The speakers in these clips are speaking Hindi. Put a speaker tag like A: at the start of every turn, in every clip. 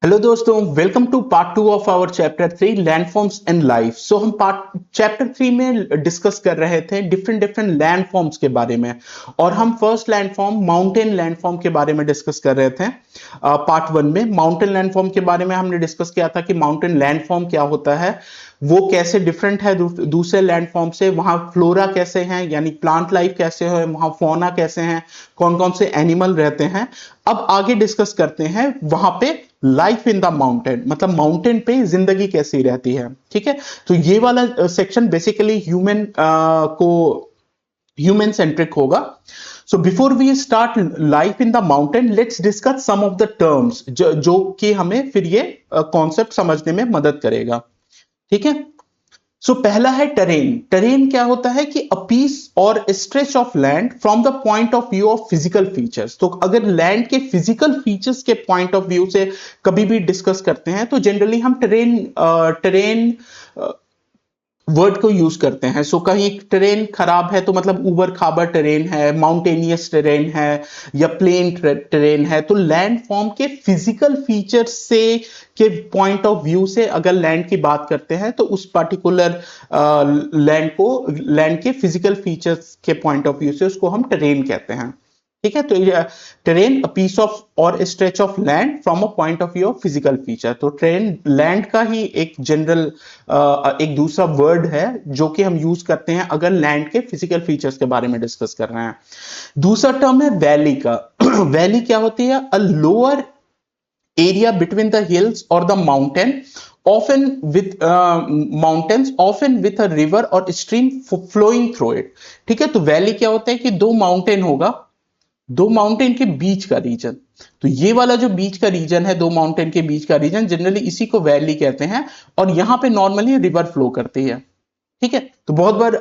A: हेलो दोस्तों, welcome to part 2 of our chapter 3 landforms and life. So हम पार्ट चैप्टर 3 में डिस्कस कर रहे थे डिफरेंट लैंडफॉर्म्स के बारे में, और हम फर्स्ट लैंडफॉर्म माउंटेन लैंडफॉर्म के बारे में डिस्कस कर रहे थे। पार्ट 1 में माउंटेन लैंडफॉर्म के बारे में हमने डिस्कस किया था कि माउंटेन लैंडफॉर्म क्या होता है, वो कैसे डिफरेंट है दूसरे लैंडफॉर्म से, वहां फ्लोरा कैसे हैं यानी प्लांट लाइफ कैसे है, वहां फौना कैसे हैं, कौन कौन से एनिमल रहते हैं। अब आगे डिस्कस करते हैं वहां पे लाइफ इन द माउंटेन, मतलब माउंटेन पे जिंदगी कैसी रहती है। ठीक है, तो ये वाला सेक्शन बेसिकली ह्यूमन सेंट्रिक होगा। So before we start life in the mountain, let's discuss some of the terms जो कि हमें फिर ये कॉन्सेप्ट समझने में मदद करेगा। ठीक है, सो पहला है टेरेन। टेरेन क्या होता है कि अ पीस और stretch of land from the point of view of physical features. तो अगर लैंड के फिजिकल फीचर्स के पॉइंट ऑफ व्यू से कभी भी डिस्कस करते हैं तो जनरली हम टेरेन वर्ड को यूज करते हैं। सो कहीं टेरेन खराब है तो मतलब उबड़ खाबड़ टेरेन है, माउंटेनियस टेरेन है या प्लेन टेरेन है, तो लैंड फॉर्म के फिजिकल फीचर्स से के पॉइंट ऑफ व्यू से अगर लैंड की बात करते हैं तो उस पर्टिकुलर लैंड के फिजिकल फीचर्स के पॉइंट ऑफ व्यू से उसको हम टेरेन कहते हैं। ठीक है, तो टेरेन अ पीस ऑफ और stretch of land from a point of view of physical feature. तो टेरेन लैंड का ही एक जनरल एक दूसरा वर्ड है जो कि हम यूज करते हैं अगर लैंड के फिजिकल फीचर्स के बारे में डिस्कस कर रहे हैं। दूसरा टर्म है वैली का। वैली क्या होती है? A lower area between the hills और the mountain often with mountains often with a river or stream flowing through it। ठीक है, तो वैली क्या होता है कि दो माउंटेन होगा, दो माउंटेन के बीच का रीजन। तो ये वाला जो बीच का रीजन है, दो माउंटेन के बीच का रीजन, जनरली इसी को वैली कहते हैं, और यहां पे नॉर्मली रिवर फ्लो करती है। ठीक है, तो बहुत बार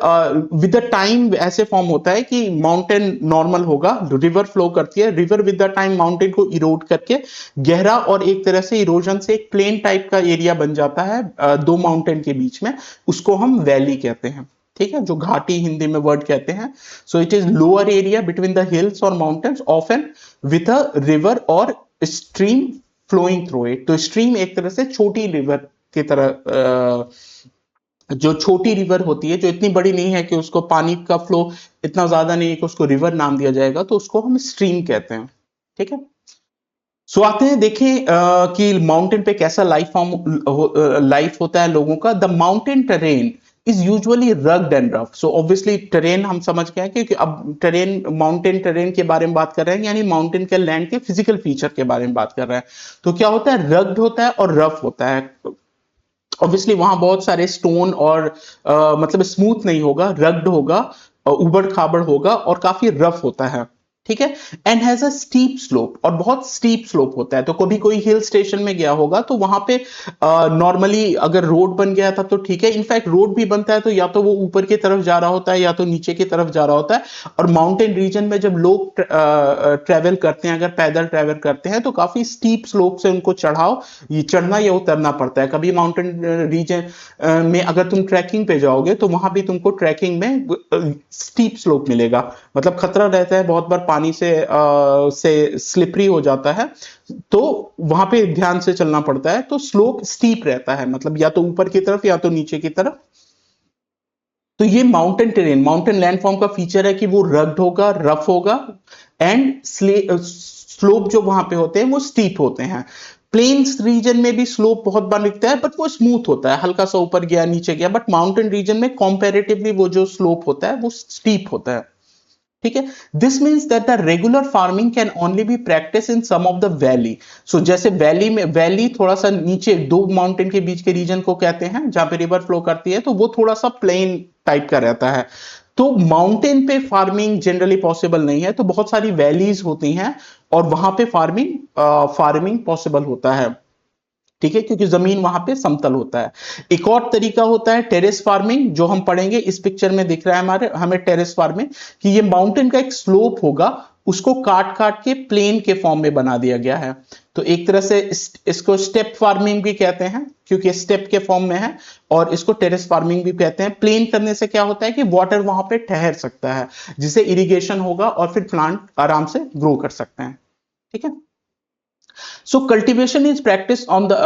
A: विद द टाइम ऐसे फॉर्म होता है कि माउंटेन नॉर्मल होगा, रिवर फ्लो करती है, river with the time mountain को इरोड करके गहरा और एक तरह से इरोजन से एक प्लेन टाइप का एरिया बन जाता है दो माउंटेन के बीच में, उसको हम वैली कहते हैं। ठीक है, जो घाटी हिंदी में वर्ड कहते हैं। So it is lower area between the hills और mountains often with a river और स्ट्रीम फ्लोइंग थ्रू इट। तो स्ट्रीम एक तरह से छोटी रिवर की तरह, जो छोटी रिवर होती है, जो इतनी बड़ी नहीं है कि उसको पानी का फ्लो इतना ज्यादा नहीं है कि उसको रिवर नाम दिया जाएगा, तो उसको हम स्ट्रीम कहते हैं। ठीक है, सो आते हैं देखें कि माउंटेन पे कैसा लाइफ होता है लोगों का। The mountain terrain is usually rugged and rough. So obviously terrain हम समझ गए क्योंकि अब टेरेन, माउंटेन टेरेन के बारे में बात कर रहे हैं, यानी माउंटेन के लैंड के फिजिकल फीचर के बारे में बात कर रहे हैं। तो क्या होता है? रग्ड होता है और रफ होता है। ऑब्वियसली वहां बहुत सारे स्टोन और मतलब स्मूथ नहीं होगा, रग्ड होगा, उबड़ खाबड़ होगा और काफी रफ होता है। ठीक है, and has a steep slope, और बहुत स्टीप स्लोप होता है। तो कभी कोई हिल स्टेशन में गया होगा तो वहां पे नॉर्मली अगर रोड बन गया था तो ठीक है, इनफैक्ट रोड भी बनता है तो या तो वो ऊपर की तरफ जा रहा होता है या तो नीचे की तरफ जा रहा होता है। और माउंटेन रीजन में जब लोग ट्रेवल करते हैं, अगर पैदल ट्रेवल करते हैं, तो काफी स्टीप स्लोप से उनको ये चढ़ना या उतरना पड़ता है। कभी माउंटेन रीजन में अगर तुम ट्रैकिंग पे जाओगे तो वहां भी तुमको ट्रैकिंग में स्टीप स्लोप मिलेगा, मतलब खतरा रहता है, बहुत बार पानी से स्लिपरी हो जाता है, तो वहां पे ध्यान से चलना पड़ता है। तो स्लोप स्टीप रहता है, मतलब या तो ऊपर की तरफ या तो नीचे की तरफ। तो ये माउंटेन टेरेन, माउंटेन लैंडफॉर्म का फीचर है कि वो रग्ड होगा, रफ होगा, एंड स्लोप जो वहां पे होते हैं वो स्टीप होते हैं। प्लेन्स रीजन में भी स्लोप बहुत बार दिखता है, बट वो स्मूथ होता है, हल्का सा ऊपर गया नीचे गया। बट माउंटेन रीजन में कंपैरेटिवली वो जो स्लोप होता है वो स्टीप होता है। ठीक है, this means that the regular farming can only be practice in some of the valley. So जैसे वैली में, वैली थोड़ा सा नीचे दो माउंटेन के बीच के रीजन को कहते हैं जहां पे रिवर फ्लो करती है, तो वो थोड़ा सा प्लेन टाइप का रहता है। तो माउंटेन पे फार्मिंग जनरली पॉसिबल नहीं है, तो बहुत सारी वैलीज होती हैं और वहां पे फार्मिंग पॉसिबल होता है। ठीक है, क्योंकि जमीन वहां पे समतल होता है। एक और तरीका होता है टेरेस फार्मिंग, जो हम पढ़ेंगे। इस पिक्चर में दिख रहा है हमें टेरेस फार्मिंग, कि ये माउंटेन का एक स्लोप होगा, उसको काट काट के प्लेन के फॉर्म में बना दिया गया है। तो एक तरह से इसको स्टेप फार्मिंग भी कहते हैं क्योंकि स्टेप के फॉर्म में है, और इसको टेरेस फार्मिंग भी कहते हैं। प्लेन करने से क्या होता है कि वाटर वहां पे ठहर सकता है, जिससे इरिगेशन होगा और फिर प्लांट आराम से ग्रो कर सकते हैं। ठीक है, so cultivation is practice on the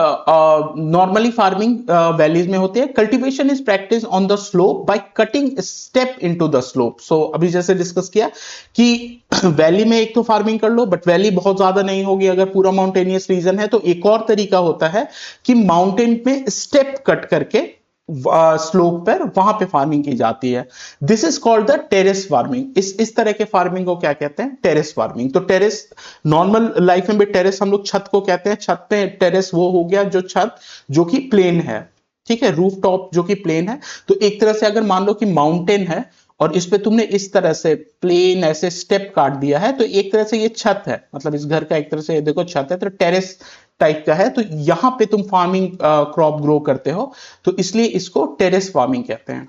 A: normally farming valleys में होती है। Cultivation is practice on the slope by cutting step into the slope. So अभी जैसे डिस्कस किया कि वैली में एक तो फार्मिंग कर लो, बट वैली बहुत ज्यादा नहीं होगी अगर पूरा माउंटेनियस रीजन है। तो एक और तरीका होता है कि माउंटेन में स्टेप कट करके स्लोप पर वहां पे फार्मिंग की जाती है। This is called the terrace farming. इस तरह के फार्मिंग को क्या कहते हैं? Terrace farming. तो टेरेस नॉर्मल लाइफ में भी टेरेस हम लोग छत को कहते हैं। छत पे टेरेस वो हो गया जो छत जो कि प्लेन है, ठीक है, रूफ टॉप जो कि प्लेन है। तो एक तरह से अगर मान लो कि माउंटेन है और इस पे तुमने इस तरह से प्लेन ऐसे स्टेप काट दिया है, तो एक तरह से ये छत है, मतलब इस घर का एक तरह से देखो छत है, तो टेरेस टाइप का है। तो यहां पे तुम फार्मिंग क्रॉप ग्रो करते हो, तो इसलिए इसको टेरेस फार्मिंग कहते हैं,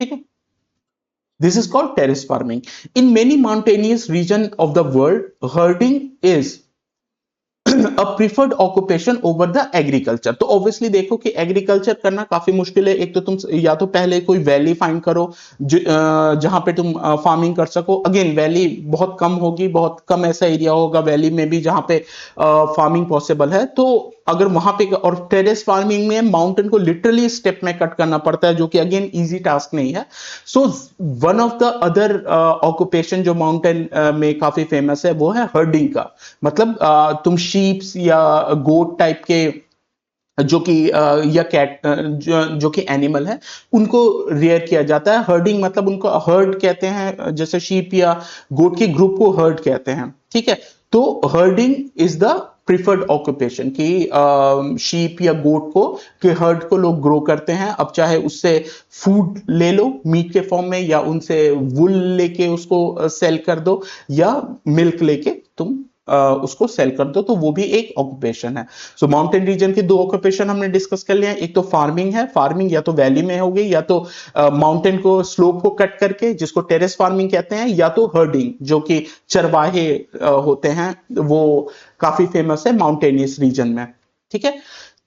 A: ठीक है। This is called terrace farming. In many mountainous region of the world herding is a preferred occupation over the agriculture. तो ऑब्वियसली देखो कि एग्रीकल्चर करना काफी मुश्किल है। एक तो तुम या तो पहले कोई वैली फाइंड करो जहां पे तुम फार्मिंग कर सको। अगेन वैली बहुत कम होगी, बहुत कम ऐसा एरिया होगा वैली में भी जहां पे फार्मिंग पॉसिबल है। तो अगर वहां पे, और टेरेस फार्मिंग में माउंटेन को लिटरली स्टेप में कट करना पड़ता है, जो कि अगेन इजी टास्क नहीं है। So one of the other occupation जो माउंटेन में काफी फेमस है वो है हर्डिंग का। मतलब तुम शीप्स या गोट टाइप के जो कि या कैट जो कि एनिमल है, उनको रेयर किया जाता है। हर्डिंग मतलब उनको हर्ड कहते हैं, जैसे शीप या गोट के ग्रुप को हर्ड कहते हैं, ठीक है। तो herding is the preferred occupation कि शीप या गोट को के हर्ड को लोग ग्रो करते हैं। अब चाहे उससे फूड ले लो मीट के फॉर्म में, या उनसे वुल लेके उसको सेल कर दो, या मिल्क लेके तुम उसको सेल कर दो, तो वो भी एक ऑक्यूपेशन है। सो माउंटेन रीजन के दो ऑक्यूपेशन हमने डिस्कस कर लिया। एक तो फार्मिंग है, फार्मिंग या तो वैली में होगी, या तो माउंटेन को स्लोप को कट करके जिसको टेरेस फार्मिंग कहते हैं, या तो हर्डिंग जो कि चरवाहे होते हैं, वो काफी फेमस है माउंटेनियस रीजन में, ठीक है।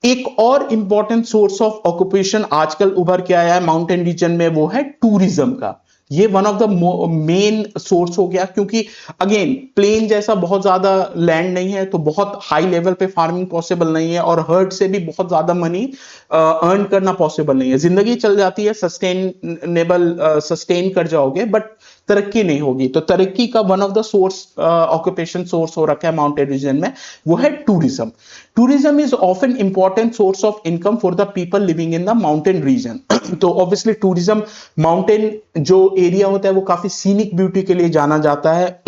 A: एक और इंपॉर्टेंट सोर्स ऑफ ऑक्यूपेशन आजकल उभर के आया है माउंटेन रीजन में, वो है टूरिज्म का। ये one of the main source हो गया, क्योंकि अगेन प्लेन जैसा बहुत ज्यादा लैंड नहीं है, तो बहुत हाई लेवल पे फार्मिंग पॉसिबल नहीं है, और हर्ड से भी बहुत ज्यादा मनी अर्न करना पॉसिबल नहीं है। जिंदगी चल जाती है, सस्टेन कर जाओगे, बट तरक्की नहीं होगी। तो तरक्की का one of the source occupation source हो रखा है माउंटेन रीजन में, वो है tourism. Tourism is often important source of income for the people living in the mountain region. तो ऑब्वियसली टूरिज्म, माउंटेन जो एरिया होता है वो काफी सीनिक ब्यूटी के लिए जाना जाता है।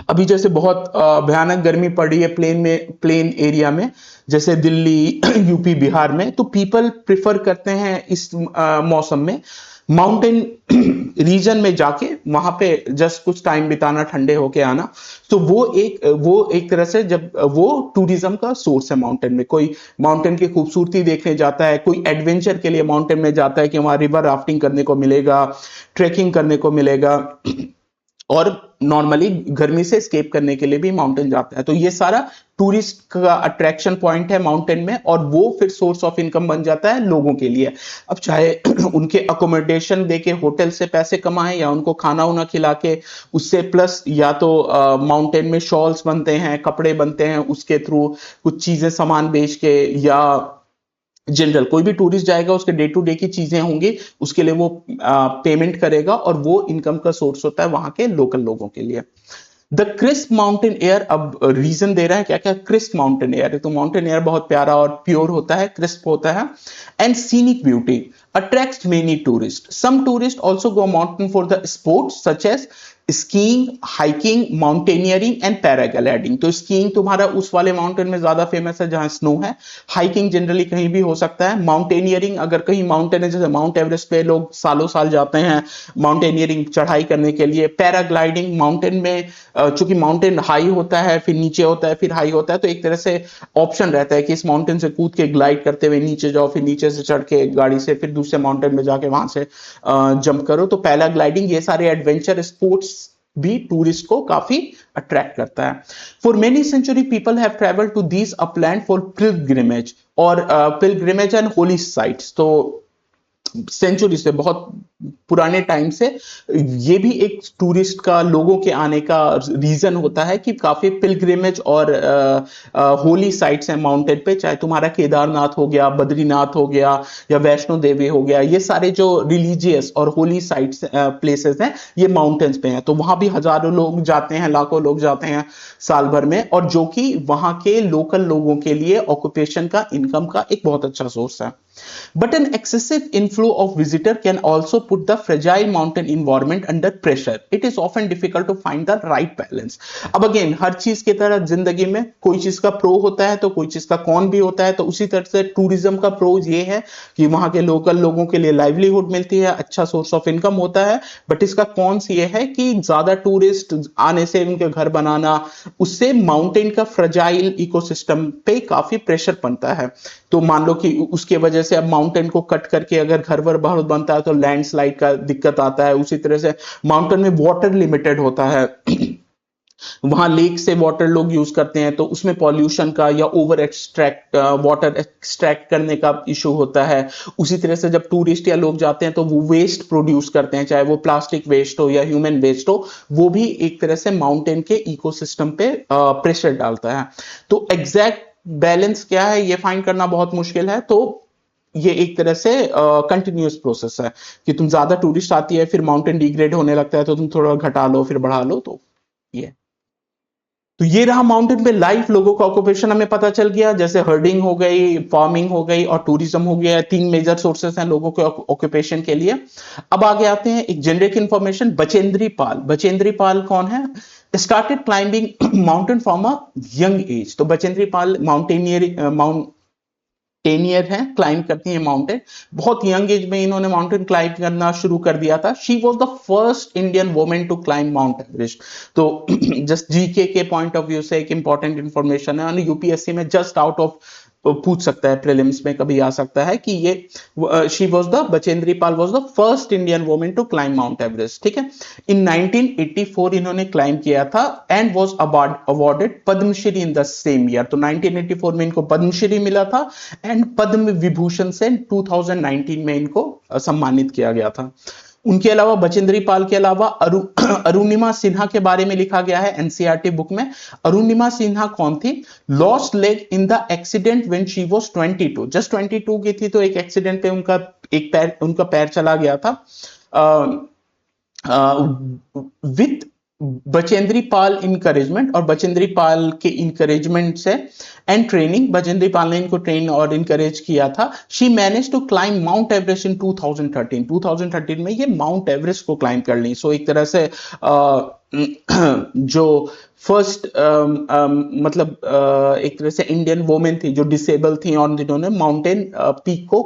A: अभी जैसे बहुत भयानक गर्मी पड़ रही है प्लेन एरिया में, जैसे दिल्ली यूपी बिहार में, तो पीपल प्रिफर करते हैं इस मौसम में माउंटेन रीजन में जाके वहां पे जस्ट कुछ टाइम बिताना, ठंडे होके आना। तो वो एक तरह से जब वो टूरिज्म का सोर्स है माउंटेन में। कोई माउंटेन की खूबसूरती देखने जाता है, कोई एडवेंचर के लिए माउंटेन में जाता है कि वहां रिवर राफ्टिंग करने को मिलेगा, ट्रेकिंग करने को मिलेगा, और नॉर्मली गर्मी से एस्केप करने के लिए भी माउंटेन जाता है। तो ये सारा टूरिस्ट का अट्रैक्शन पॉइंट है माउंटेन में, और वो फिर सोर्स ऑफ इनकम बन जाता है लोगों के लिए। अब चाहे उनके अकोमोडेशन देके होटल से पैसे कमाएं, या उनको खाना उना खिला के उससे प्लस, या तो माउंटेन में शॉल्स बनते हैं, कपड़े बनते हैं, उसके थ्रू कुछ चीजें सामान बेच के, या जनरल कोई भी टूरिस्ट जाएगा उसके डे टू डे की चीजें होंगी, उसके लिए वो पेमेंट करेगा, और वो इनकम का सोर्स होता है वहां के लोकल लोगों के लिए। द क्रिस्प माउंटेन एयर, अब रीजन दे रहा है क्या क्या क्रिस्प माउंटेन एयर है। तो माउंटेन एयर बहुत प्यारा और प्योर होता है, क्रिस्प होता है। And scenic beauty attracts many tourists. Some tourists also go mountain for the sports such as skiing, hiking, mountaineering and paragliding. तो स्कीइंग तुम्हारा उस वाले माउंटेन में ज्यादा फेमस है जहां स्नो है। हाइकिंग जनरली कहीं भी हो सकता है। माउंटेनियरिंग अगर कहीं माउंटेन है, जैसे माउंट एवरेस्ट पे लोग सालों साल जाते हैं माउंटेनियरिंग चढ़ाई करने के लिए। पैराग्लाइडिंग, माउंटेन में चूंकि माउंटेन हाई होता है, फिर नीचे होता है, फिर हाई होता है, तो एक तरह से ऑप्शन रहता है कि इस माउंटेन से कूद के ग्लाइड करते हुए नीचे जाओ, फिर नीचे से चढ़ के गाड़ी से फिर दूसरे माउंटेन में जाके वहां से जंप करो। तो पैराग्लाइडिंग, ये सारे एडवेंचर स्पोर्ट्स भी टूरिस्ट को काफी अट्रैक्ट करता है। For many century people have travel to these upland for pilgrimage और पिलग्रिमेज एंड होली साइट्स। तो सेंचुरी से बहुत पुराने टाइम से ये भी एक टूरिस्ट का लोगों के आने का रीजन होता है कि काफी पिलग्रिमेज और होली साइट्स हैं माउंटेन पे, चाहे तुम्हारा केदारनाथ हो गया, बद्रीनाथ हो गया या वैष्णो देवी हो गया, ये सारे जो रिलीजियस और होली साइट्स प्लेसेस हैं ये माउंटेन्स पे हैं। तो वहां भी हजारों लोग जाते हैं, लाखों लोग जाते हैं साल भर में, और जो कि वहां के लोकल लोगों के लिए ऑक्यूपेशन का, इनकम का एक बहुत अच्छा सोर्स है। But an excessive inflow of visitor can also put the fragile mountain environment under pressure. It is often difficult to find the right balance. अब अगेन हर चीज की तरह जिंदगी में कोई चीज का प्रो होता है तो कोई चीज का कॉन भी होता है। तो उसी तरह से टूरिज्म का प्रो ये है कि वहां के लोकल लोगों के लिए लाइवलीहुड मिलती है, अच्छा सोर्स ऑफ इनकम होता है। बट इसका कॉन्स ये है कि ज्यादा टूरिस्ट आने से उनके घर बनाना, उससे माउंटेन का फ्रजाइल इकोसिस्टम पे काफी प्रेशर बनता है। तो मान लो कि उसके वजह से अब माउंटेन को कट करके अगर घर वर बहुत बनता है तो लैंडस्लाइड का दिक्कत आता है। उसी तरह से माउंटेन में वाटर लिमिटेड होता है वहां लेक से वाटर लोग यूज करते हैं तो उसमें पॉल्यूशन का या ओवर एक्सट्रैक्ट वाटर एक्सट्रैक्ट करने का इशू होता है। उसी तरह से जब टूरिस्ट या लोग जाते हैं तो वो वेस्ट प्रोड्यूस करते हैं, चाहे वो प्लास्टिक वेस्ट हो या ह्यूमन वेस्ट हो, वो भी एक तरह से माउंटेन के इकोसिस्टम पे प्रेशर डालता है। तो एग्जैक्ट बैलेंस क्या है ये फाइंड करना बहुत मुश्किल है। तो ये एक तरह से कंटिन्यूअस प्रोसेस है कि तुम ज्यादा टूरिस्ट आती है, फिर माउंटेन डिग्रेड होने लगता है तो तुम थोड़ा घटा लो फिर बढ़ा लो। तो ये रहा माउंटेन पे लाइफ, लोगों का ऑक्यूपेशन हमें पता चल गया, जैसे हर्डिंग हो गई, फार्मिंग हो गई और टूरिज्म हो गया। तीन मेजर सोर्सेस हैं लोगों के ऑक्यूपेशन के लिए। अब आगे आते हैं एक जेनरिक इंफॉर्मेशन। बचेंद्री पाल, बचेंद्री पाल कौन है? Started climbing mountain from a young age. तो बचेंद्री पाल माउंटेनियर हैं, क्लाइंब करती हैं माउंटेन। बहुत यंग एज में इन्होंने माउंटेन क्लाइंब करना शुरू कर दिया था। She was the first Indian women to climb mount Everest. तो जस्ट जीके के पॉइंट ऑफ व्यू से एक इंपॉर्टेंट इंफॉर्मेशन है, यूपीएससी में जस्ट आउट ऑफ पूछ सकता है, प्रीलिम्स में कभी आ सकता है कि ये she was the Bachendri Pal was the first Indian women to climb mount Everest. ठीक है, इन 1984 इन्होंने क्लाइंब किया था and was awarded Padma Shri in the same year. तो 1984 में इनको पद्मश्री मिला था एंड पद्म विभूषण से 2019 में इनको सम्मानित किया गया था। उनके अलावा बचेंद्री पाल के अलावा अरुणिमा सिन्हा के बारे में लिखा गया है एनसीईआरटी बुक में। अरुणिमा सिन्हा कौन थी? Lost leg in the accident when she was 22, just 22 की थी तो एक एक्सीडेंट पे उनका पैर चला गया था। विथ बचेंद्री पाल इंकरेजमेंट, और बचेंद्री पाल के इंकरेजमेंट से एंड ट्रेनिंग, बचेंद्री पाल ने इनको ट्रेन और इंकरेज किया था। She manage to climb mount Everest in 2013 में ये माउंट एवरेस्ट को क्लाइंब कर ली। सो एक तरह से जो फर्स्ट मतलब एक तरह से इंडियन वुमेन थी जो डिसेबल थी और जिन्होंने माउंटेन पीक को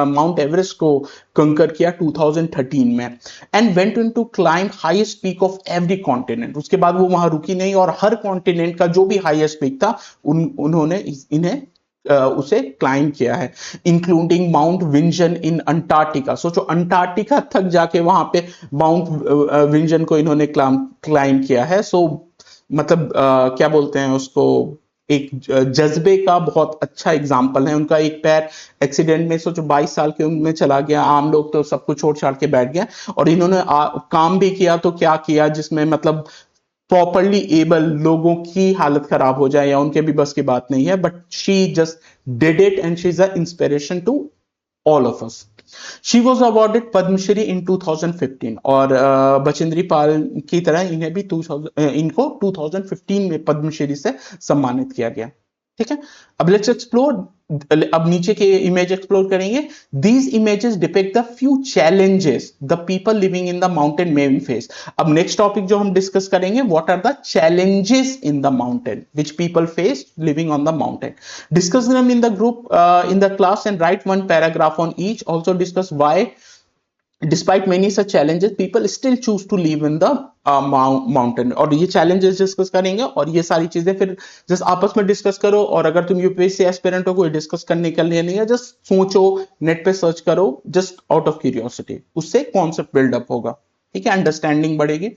A: माउंट एवरेस्ट को कंकर किया 2013 में and went into climb highest peak of every continent. उसके बाद वो वहां रुकी नहीं और हर कॉन्टिनेंट का जो भी हाईएस्ट पीक था उन्होंने इन्हें उसे क्लाइंब किया है, इंक्लूडिंग माउंट विंजन इन अंटार्कटिका। सोचो अंटार्कटिका तक जाके वहां पे माउंट विंजन को इन्होंने क्लाइंब किया है। सो मतलब क्या बोलते हैं उसको, एक जज्बे का बहुत अच्छा एग्जाम्पल है। उनका एक पैर एक्सीडेंट में सोचो 22 साल की उम्र में चला गया, आम लोग तो सब कुछ छोड़ छाड़ के बैठ गया, और इन्होंने काम भी किया तो क्या किया जिसमें मतलब प्रॉपरली एबल लोगों की हालत खराब हो जाए या उनके भी बस की बात नहीं है, but she just did it and she is a inspiration to all of us. She was awarded Padma Shri in 2015 और बचेंद्री पाल की तरह इन्हें भी इनको 2015 में पद्मश्री से सम्मानित किया गया। ठीक है, अब लेट्स एक्सप्लोर, अब नीचे के इमेज एक्सप्लोर करेंगे। These images depict the few challenges the people living in the mountain may face. अब नेक्स्ट टॉपिक जो हम डिस्कस करेंगे, what are the challenges in the mountain which people face living on the mountain. Discuss them in the group in the class and write one paragraph on each. Also discuss why despite many such challenges people still choose to live in the mountain। और ये challenges डिस्कस करेंगे और ये सारी चीजें फिर जस्ट आपस में डिस्कस करो। और अगर तुम यूपीएससी एस्पिरेंट हो, कोई डिस्कस करने के लिए नहीं है, जस्ट सोचो, नेट पे सर्च करो, जस्ट आउट ऑफ क्यूरियोसिटी, उससे कॉन्सेप्ट बिल्डअप होगा। ठीक है, अंडरस्टैंडिंग बढ़ेगी।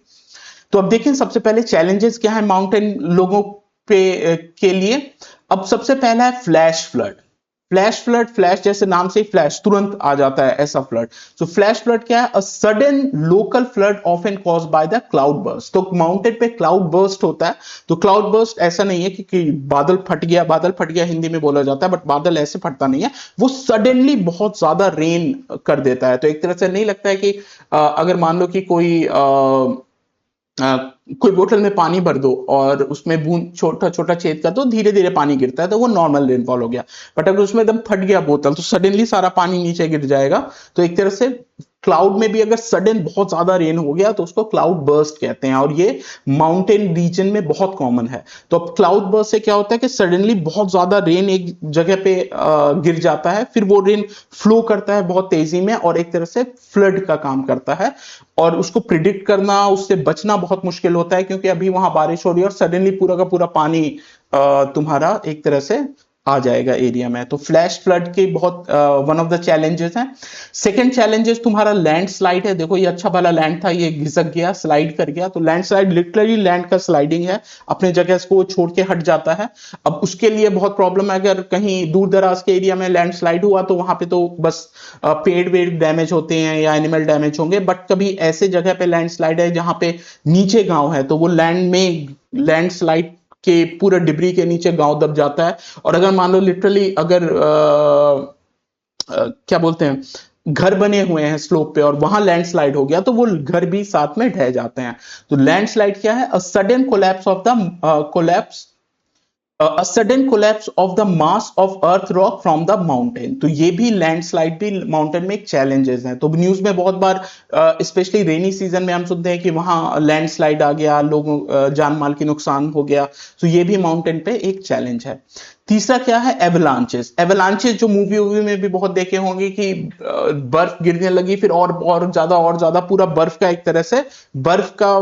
A: तो अब देखें सबसे पहले चैलेंजेस क्या है माउंटेन लोगों पे के लिए। अब सबसे पहला है flash flood. Flash flood, flash जैसे नाम से ही फ्लैश तुरंत आ जाता है ऐसा फ्लड। तो फ्लैश फ्लड क्या है? A sudden local flood often caused by the cloud burst. तो माउंटेन पे क्लाउड बर्स्ट होता है। तो क्लाउड बर्स्ट ऐसा नहीं है कि बादल फट गया हिंदी में बोला जाता है, बट बादल ऐसे फटता नहीं है, वो सडनली बहुत ज्यादा रेन कर देता है। तो एक तरह से नहीं लगता है कि अगर मान लो कि कोई बोतल में पानी भर दो और उसमें बूंद छोटा छोटा छेद कर दो, धीरे धीरे पानी गिरता है, तो वो नॉर्मल रेनफॉल हो गया। बट अगर उसमें एकदम फट गया बोतल तो सडनली सारा पानी नीचे गिर जाएगा। तो एक तरह से क्लाउड में भी अगर सडन बहुत ज्यादा रेन हो गया तो उसको क्लाउड बर्स्ट कहते हैं, और ये माउंटेन रीजन में बहुत कॉमन है। तो अब क्लाउड बर्स्ट से क्या होता है कि सडनली बहुत ज्यादा रेन एक जगह पे गिर जाता है, फिर वो रेन फ्लो करता है बहुत तेजी में और एक तरह से फ्लड का काम करता है। और उसको प्रिडिक्ट करना, उससे बचना बहुत मुश्किल होता है, क्योंकि अभी वहां बारिश हो रही है और सडनली पूरा का पूरा पानी तुम्हारा एक तरह से आ जाएगा एरिया में। तो फ्लैश फ्लड के बहुत वन ऑफ द चैलेंजेस हैं। सेकंड चैलेंजेस तुम्हारा लैंडस्लाइड है। देखो ये अच्छा भला लैंड था, ये घिसक गया, स्लाइड कर गया। तो लैंडस्लाइड लिटरली लैंड का स्लाइडिंग है, अपने जगह को छोड़ के हट जाता है। अब उसके लिए बहुत प्रॉब्लम है, अगर कहीं दूर दराज के एरिया में लैंडस्लाइड हुआ तो वहां पे तो बस पेड़ वेड़ डैमेज होते हैं या एनिमल डैमेज होंगे। बट कभी ऐसे जगह पे लैंडस्लाइड है जहां पे नीचे गांव है, तो वो लैंड में लैंडस्लाइड के पूरा डिब्री के नीचे गांव दब जाता है। और अगर मान लो लिटरली अगर क्या बोलते हैं, घर बने हुए हैं स्लोप पे और वहां लैंडस्लाइड हो गया तो वो घर भी साथ में ढह जाते हैं। तो लैंडस्लाइड क्या है? A sudden collapse of the collapse a sudden collapse of the mass of earth rock from the mountain. तो ये भी लैंडस्लाइड भी माउंटेन में एक चैलेंजेस है। तो न्यूज में बहुत बार स्पेशली रेनी सीजन में हम सुनते हैं कि वहां लैंडस्लाइड आ गया, लोगों जान माल की नुकसान हो गया। तो ये भी माउंटेन पे एक चैलेंज है। तीसरा क्या है? एवलांचेस। एवलांचेस जो मूवी में भी बहुत देखे होंगे कि बर्फ गिरने लगी, फिर और ज्यादा पूरा बर्फ का एक तरह से बर्फ का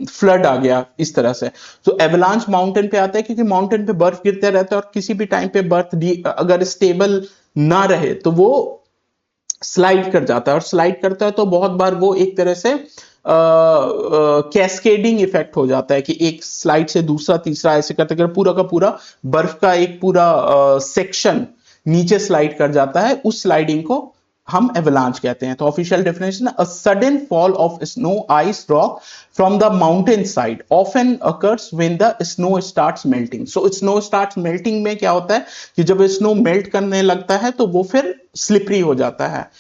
A: फ्लड आ गया इस तरह से। तो एवलांच माउंटेन पे आता है क्योंकि माउंटेन पे बर्फ गिरते रहता है और किसी भी टाइम पे बर्फ अगर स्टेबल ना रहे तो वो स्लाइड कर जाता है, और स्लाइड करता है तो बहुत बार वो एक तरह से कैस्केडिंग इफेक्ट हो जाता है कि एक स्लाइड से दूसरा तीसरा ऐसे करते करते पूरा का पूरा बर्फ का एक पूरा सेक्शन नीचे स्लाइड कर जाता है। उस स्लाइडिंग को हम एवलांच कहते हैं। तो official definition, a sudden fall of snow ice rock from the mountain side often occurs when the snow starts melting. So snow starts melting में क्या होता है कि जब स्नो मेल्ट करने लगता है तो वो फिर स्लिपरी हो जाता है,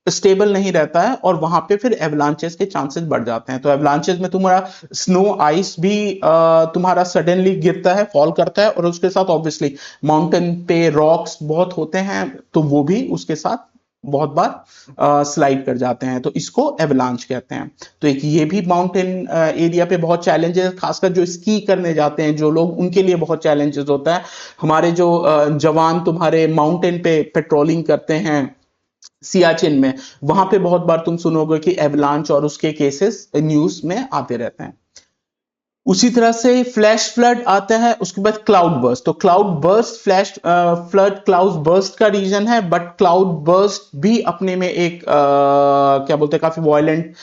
A: स्टेबल नहीं रहता है, और वहां पे फिर एवलांचेस के चांसेस बढ़ जाते हैं। तो एवलांचेस में तुम्हारा स्नो आइस भी तुम्हारा सडनली गिरता है, फॉल करता है, और उसके साथ ऑब्वियसली माउंटेन पे रॉक्स बहुत होते हैं तो वो भी उसके साथ बहुत बार स्लाइड कर जाते हैं। तो इसको एवलांच कहते हैं। तो एक ये भी माउंटेन एरिया पे बहुत चैलेंजेस, खासकर जो स्की करने जाते हैं जो लोग, उनके लिए बहुत चैलेंजेस होता है। हमारे जो जवान तुम्हारे माउंटेन पे पेट्रोलिंग करते हैं सियाचिन में, वहां पे बहुत बार तुम सुनोगे कि एवलांच और उसके केसेस न्यूज में आते रहते हैं। उसी तरह से फ्लैश फ्लड आता है, उसके बाद क्लाउड बर्स्ट। तो cloud burst, flash flood cloud burst का रीजन है, बट क्लाउड बर्स्ट भी अपने में एक क्या बोलते हैं, काफी वायलेंट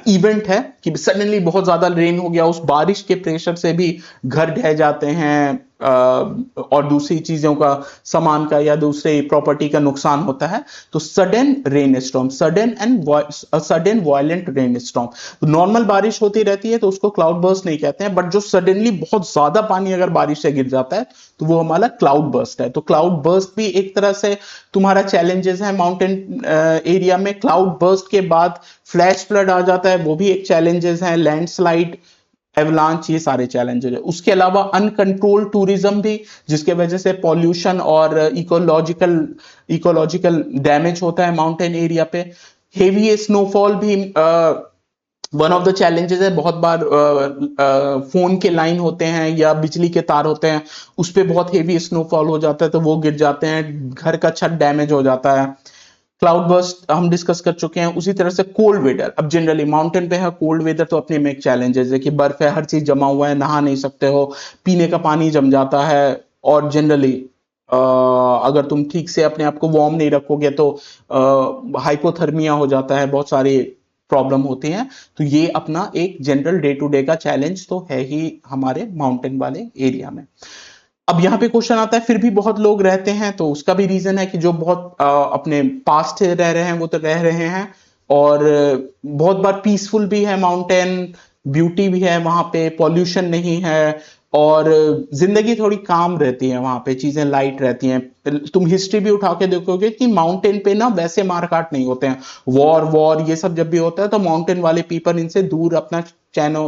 A: इवेंट है कि सडनली बहुत ज्यादा रेन हो गया, उस बारिश के प्रेशर से भी घर ढह जाते हैं और दूसरी चीजों का, सामान का या दूसरे प्रॉपर्टी का नुकसान होता है। तो sudden rain storm, sudden violent rain storm. तो नॉर्मल बारिश होती रहती है तो उसको क्लाउड बर्स्ट नहीं कहते हैं, बट जो सडनली बहुत ज्यादा पानी अगर बारिश से गिर जाता है तो वो हमारा क्लाउड बर्स्ट है। तो क्लाउड बर्स्ट भी एक तरह से तुम्हारा चैलेंजेस है माउंटेन एरिया में। क्लाउड बर्स्ट के बाद फ्लैश फ्लड आ जाता है, वो भी एक चैलेंजेस है। लैंडस्लाइड, एवलांच, ये सारे चैलेंजेस है। उसके अलावा अनकंट्रोल टूरिज्म भी, जिसके वजह से पॉल्यूशन और इकोलॉजिकल डैमेज होता है माउंटेन एरिया पे। हेवी स्नोफॉल भी वन ऑफ द चैलेंजेस है। बहुत बार फोन के लाइन होते हैं या बिजली के तार होते हैं, उस पर बहुत हेवी स्नोफॉल हो जाता है तो वो गिर जाते हैं, घर का छत डैमेज हो जाता है। क्लाउड बर्स्ट हम डिस्कस कर चुके हैं। उसी तरह से कोल्ड वेदर, अब जनरली माउंटेन पे है कोल्ड वेदर तो अपने में एक चैलेंजेस है कि बर्फ है, हर चीज जमा हुआ है, नहा नहीं सकते हो, पीने का पानी जम जाता है, और जनरली अगर तुम ठीक से अपने आप को वार्म नहीं रखोगे तो हाइपोथर्मिया हो जाता है, बहुत सारी प्रॉब्लम होती हैं। तो ये अपना एक जनरल डे टू डे का चैलेंज तो है ही हमारे माउंटेन वाले एरिया में। अब यहाँ पे क्वेश्चन आता है फिर भी बहुत लोग रहते हैं, तो उसका भी रीजन है कि जो बहुत अपने पास्ट से रह रहे हैं वो तो रह रहे हैं, और बहुत बार पीसफुल भी है माउंटेन, ब्यूटी भी है वहां पे, पॉल्यूशन नहीं है, और जिंदगी थोड़ी काम रहती है वहां पे, चीजें लाइट रहती हैं। तुम हिस्ट्री भी उठा के देखोगे कि माउंटेन पे ना वैसे मारकाट नहीं होते हैं, वॉर वॉर ये सब जब भी होता है तो माउंटेन वाले पीपल इनसे दूर अपना चैनो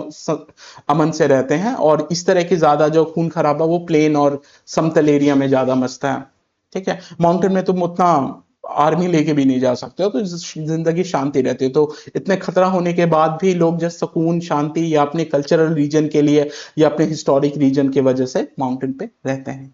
A: अमन से रहते हैं, और इस तरह की ज्यादा जो खून खराबा वो प्लेन और समतल एरिया में ज्यादा मचता है। ठीक है, माउंटेन में तुम उतना आर्मी लेके भी नहीं जा सकते हो, तो जिंदगी शांति रहती है। तो इतने खतरा होने के बाद भी लोग जब सुकून शांति या अपने कल्चरल रीजन के लिए या अपने हिस्टोरिक रीजन की वजह से माउंटेन पे रहते हैं।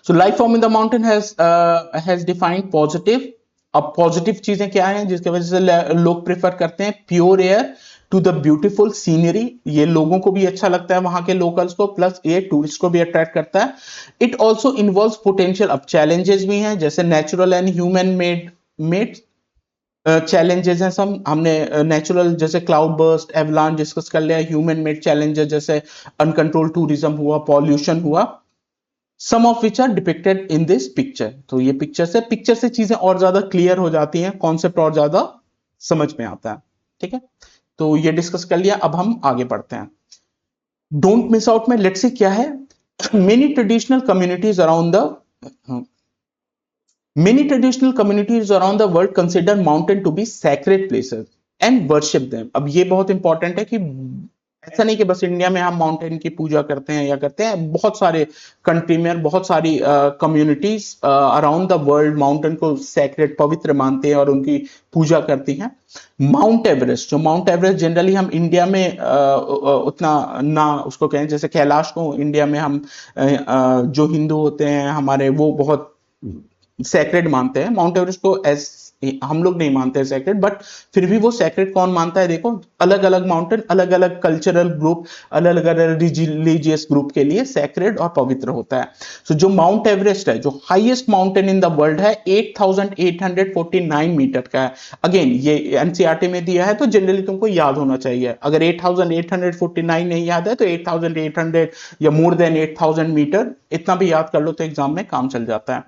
A: So life form in the mountain has defined positive. अब पॉजिटिव चीजें क्या हैं जिसकी वजह से लोग प्रेफर करते हैं? Pure air to the beautiful scenery, ये लोगों को भी अच्छा लगता है वहां के लोकल्स को, प्लस ये टूरिस्ट को भी अट्रैक्ट करता है। इट ऑल्सो इन्वॉल्व पोटेंशियल, अब चैलेंजेस भी हैं जैसे natural and human made made challenges हैं। सब हमने नेचुरल जैसे क्लाउड बर्स्ट, एवलांच डिस्कस कर लिया, ह्यूमन मेड चैलेंजेस जैसे अनकंट्रोल टूरिज्म हुआ, पॉल्यूशन हुआ, some of which are depicted in this picture. तो ये पिक्चर से चीजें और ज्यादा क्लियर हो जाती हैं, कॉन्सेप्ट और ज्यादा समझ में आता है। ठीक है, तो ये डिस्कस कर लिया, अब हम आगे बढ़ते हैं। डोंट मिस आउट में लेट्स सी क्या है। Many traditional communities around the Many traditional communities around the world consider mountain to be sacred places and worship them. अब ये बहुत इंपॉर्टेंट है कि ऐसा नहीं कि बस इंडिया में हम माउंटेन की पूजा करते हैं या करते हैं, बहुत सारे कंट्री में बहुत सारी communities around the world mountain को सैक्रेड पवित्र मानते हैं और उनकी पूजा करती हैं। माउंट एवरेस्ट, जो माउंट एवरेस्ट जनरली हम इंडिया में उतना ना उसको कहें, जैसे कैलाश को इंडिया में हम जो हिंदू होते हैं हमारे वो बहुत सैक्रेड मानते हैं, माउंट एवरेस्ट को एज हम लोग नहीं मानते हैं सैक्रेड, बट फिर भी वो सैक्रेड कौन मानता है? देखो, अलग अलग माउंटेन अलग अलग कल्चरल ग्रुप, अलग अलग रिलीजियस ग्रुप के लिए सैक्रेड और पवित्र होता है। सो जो माउंट एवरेस्ट है, जो highest mountain in the world है, 8,849 मीटर का है। अगेन ये एनसीईआरटी में दिया है तो जनरली तुमको याद होना चाहिए। अगर 8,849 नहीं याद है तो 8,800 या मोर देन 8,000 मीटर इतना भी याद कर लो तो एग्जाम में काम चल जाता है।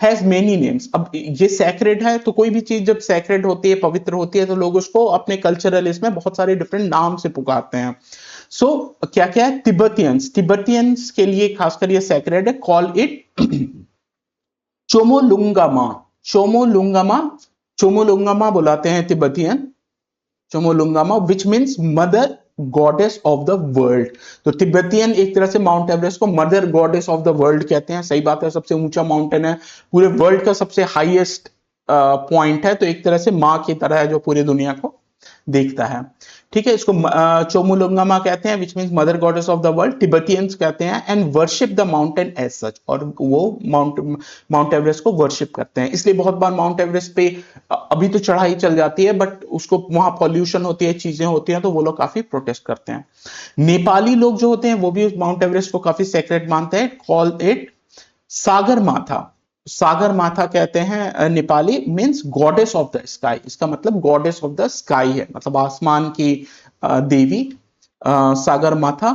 A: हैज मेनी नेम्स, अब ये सैक्रेड है तो कोई भी चीज जब सैक्रेड होती है, पवित्र होती है, तो लोग उसको अपने कल्चरल इसमें बहुत सारे डिफरेंट नाम से पुकारते हैं। सो क्या क्या है? तिब्बतियंस के लिए खासकर ये सैक्रेड है। कॉल इट चोमोलुंगामा, चोमोलुंगामा, चोमोलुंगामा बुलाते हैं Tibetan, Chomolungma, which means mother goddess of the world. तो तिब्बतियन एक तरह से माउंट एवरेस्ट को mother goddess of the world कहते हैं। सही बात है, सबसे ऊंचा माउंटेन है, पूरे वर्ल्ड का सबसे हाईएस्ट पॉइंट है, तो एक तरह से माँ की तरह है जो पूरी दुनिया को देखता है। ठीक है, इसको चोमुलुंगामा कहते हैं, which means mother goddess of the world, Tibetans कहते हैं, and worship the mountain as such, और वो माउंट एवरेस्ट को वर्शिप करते हैं। इसलिए बहुत बार माउंट एवरेस्ट पे अभी तो चढ़ाई चल जाती है, बट उसको वहां पॉल्यूशन होती है, चीजें होती हैं, तो वो लोग काफी प्रोटेस्ट करते हैं। नेपाली लोग जो होते हैं वो भी उस माउंट एवरेस्ट को काफी सेक्रेट मानते हैं। कॉल इट सागर माथा, सागर माथा कहते हैं Nepali, means goddess of the sky. इसका मतलब गॉडेस ऑफ द स्काई है, मतलब आसमान की देवी, सागर माथा।